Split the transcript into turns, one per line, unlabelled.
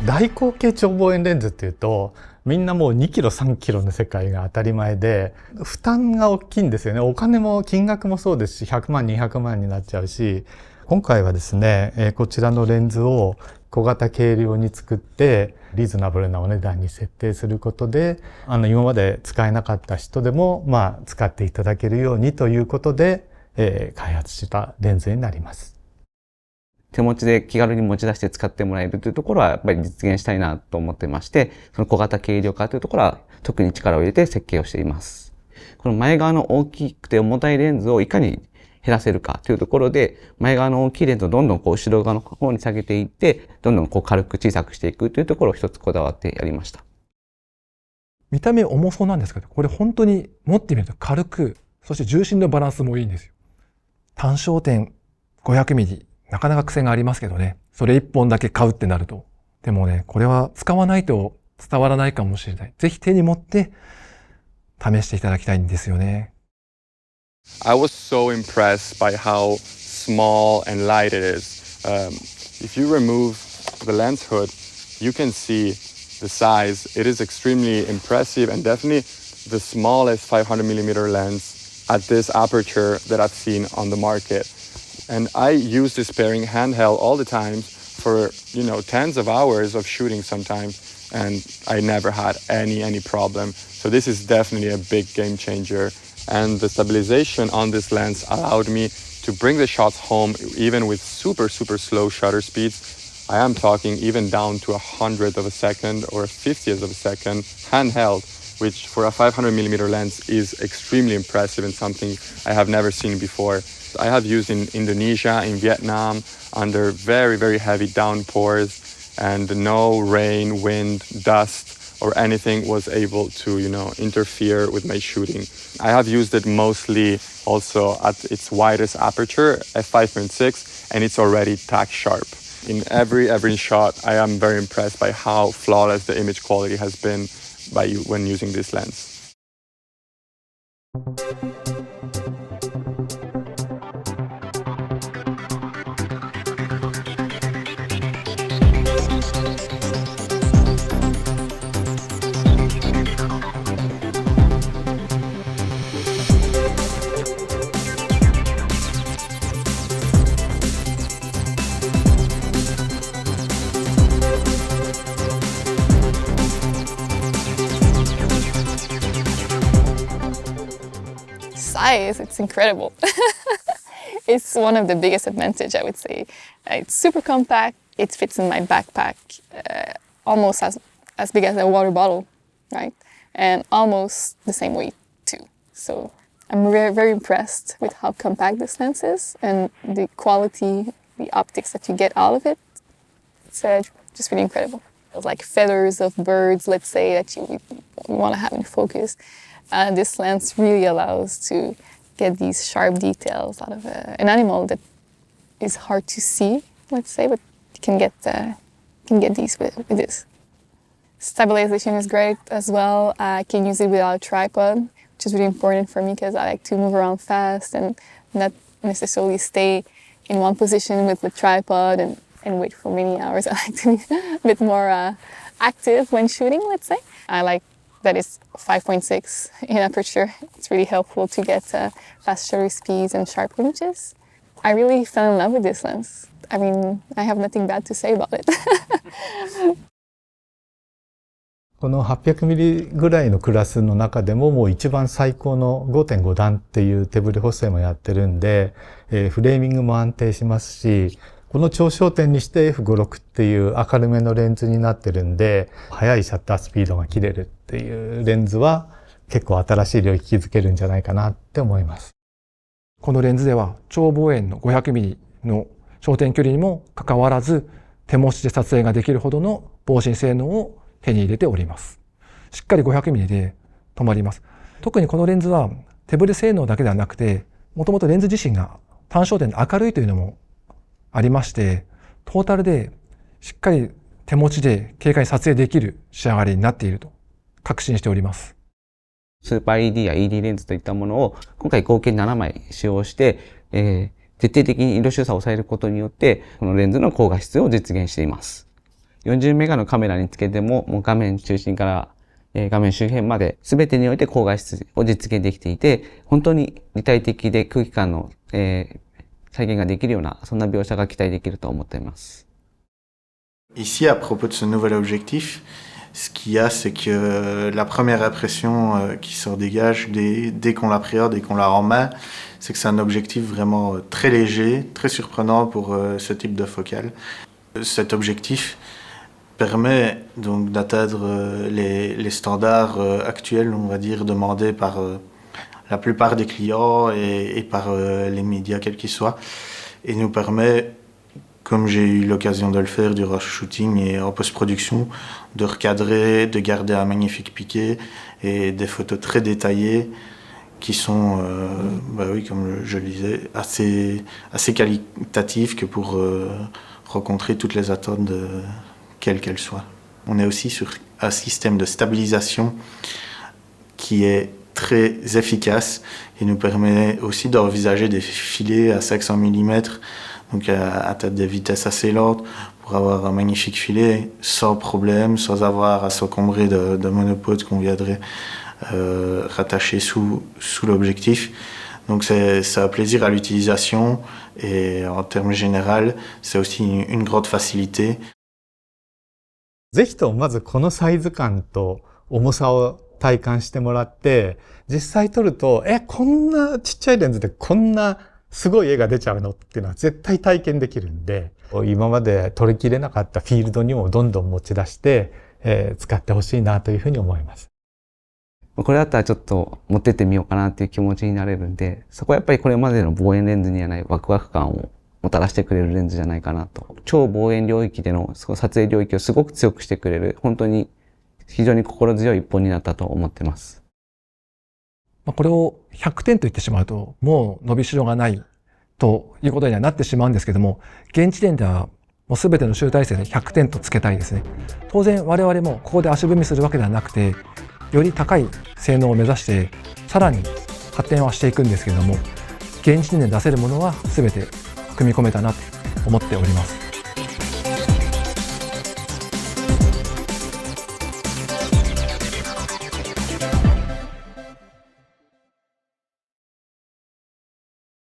大口径長望遠レンズっていうとみんなもう2キロ3キロの世界が当たり前で負担が大きいんですよね。お金も金額もそうですし100万200万になっちゃうし、今回はですね、こちらのレンズを小型軽量に作ってリーズナブルなお値段に設定することで今まで使えなかった人でも使っていただけるようにということで、開発したレンズになります。
手持ちで気軽に持ち出して使ってもらえるというところはやっぱり実現したいなと思ってまして、その小型軽量化というところは特に力を入れて設計をしています。この前側の大きくて重たいレンズをいかに減らせるかというところで、前側の大きいレンズをどんどん後ろ側の方に下げていって、どんどん軽く小さくしていくというところを一つこだわってやりました。
見た目重そうなんですけど、これ本当に持ってみると軽く、そして重心のバランスもいいんですよ。単焦点 500mm。なかなか癖がありますけどね。それ一本だけ買うってなると。でもね、これは使わないと伝わらないかもしれない。ぜひ手に持って試していただきたいんですよね。
I was so impressed by how small and light it is. If you remove the lens hood, you can see the size. It is extremely impressive and definitely the smallest 500mm lens at this aperture that I've seen on the market. And I use this pairing handheld all the time for, tens of hours of shooting sometimes, and I never had any problem. So this is definitely a big game changer. And the stabilization on this lens allowed me to bring the shots home even with super slow shutter speeds. I am talking even down to 100th of a second or 50th of a second handheld, which for a 500mm lens is extremely impressive and something I have never seen before. I have used in Indonesia, in Vietnam, under very heavy downpours, and no rain, wind, dust, or anything was able to, interfere with my shooting. I have used it mostly also at its widest aperture, f5.6, and it's already tack sharp. In every shot, I am very impressed by how flawless the image quality has been when using this lens.
Size, it's incredible. It's one of the biggest advantage, I would say. It's super compact, it fits in my backpack, almost as big as a water bottle, right? And almost the same weight too. So I'm very impressed with how compact this lens is and the quality, the optics that you get out of it. It's just really incredible. It's like feathers of birds, let's say, that you want to have in focus. This lens really allows to get these sharp details out of an animal that is hard to see, let's say, but you can get these with this. Stabilization is great as well. I can use it without a tripod, which is really important for me because I like to move around fast and not necessarily stay in one position with the tripod and wait for many hours. I like to be a bit more active when shooting, let's say. I like that it's 5.6 in aperture. It's really helpful to get fast shutter speeds and sharp images. I really fell in love with this lens. I mean, I have nothing bad to say about it.
この 800mm ぐらいのクラスの中でももう一番最高の 5.5 段っていう手ブレ補正もやってるんで、フレーミングも安定しますし、この超焦点にして F56 っていう明るめのレンズになってるんで、速いシャッタースピードが切れるっていうレンズは結構新しい領域築けるんじゃないかなって思います。
このレンズでは超望遠の 500mm の焦点距離にもかかわらず手持ちで撮影ができるほどの防振性能を手に入れております。しっかり 500mm で止まります。特にこのレンズは手ブレ性能だけではなくて、もともとレンズ自身が単焦点で明るいというのもありまして、トータルでしっかり手持ちで軽快に撮影できる仕上がりになっていると確信しております。
スーパー ED や ED レンズといったものを今回合計7枚使用して、徹底的に色収差を抑えることによって、このレンズの高画質を実現しています。40メガのカメラにつけても、もう画面中心から、画面周辺まで全てにおいて高画質を実現できていて、本当に立体的で空気感の、再現ができるような、そんな描写が期待できると思っています。
Ici, à propos de ce nouvel objectif, ce qu'il y a, c'est que la première impression qui s'en dégage dès qu'on l'appréhende, dès qu'on l'a en main, c'est que c'est un objectif vraiment très léger, très surprenant pour ce type de focale. Cet objectif permet donc d'atteindre les standards actuels, on va dire, demandés par la plupart des clients et par les médias, quels qu'ils soient, et nous permet, comme j'ai eu l'occasion de le faire durant le shooting et en post-production, de recadrer, de garder un magnifique piqué et des photos très détaillées qui sont, oui, comme je le disais, assez qualitatives que pour rencontrer toutes les attentes, quelles qu'elles soient. On est aussi sur un système de stabilisation qui est très efficace et nous permet aussi d'envisager des filets à 500 mm, donc à atteindre des vitesses assez lentes pour avoir un magnifique filet sans problème, sans avoir à s'encombrer de monopodes qu'on viendrait rattacher sous l'objectif. Donc c'est un plaisir à l'utilisation et en termes généraux, c'est aussi une grande facilité.
ぜひともまずこのサイズ感と重さを体感してもらって、実際撮ると、こんなちっちゃいレンズでこんなすごい絵が出ちゃうのっていうのは絶対体験できるんで、今まで撮りきれなかったフィールドにもどんどん持ち出して、使ってほしいなというふうに思います。
これだったらちょっと持ってってみようかなっていう気持ちになれるんで、そこはやっぱりこれまでの望遠レンズにはないワクワク感をもたらしてくれるレンズじゃないかなと。超望遠領域での撮影領域をすごく強くしてくれる、本当に非常に心強い一本になったと思ってます。
これを100点と言ってしまうと、もう伸びしろがないということにはなってしまうんですけども、現時点ではもう全ての集大成で100点とつけたいですね。当然我々もここで足踏みするわけではなくて、より高い性能を目指してさらに発展はしていくんですけれども、現時点で出せるものは全て組み込めたなと思っております。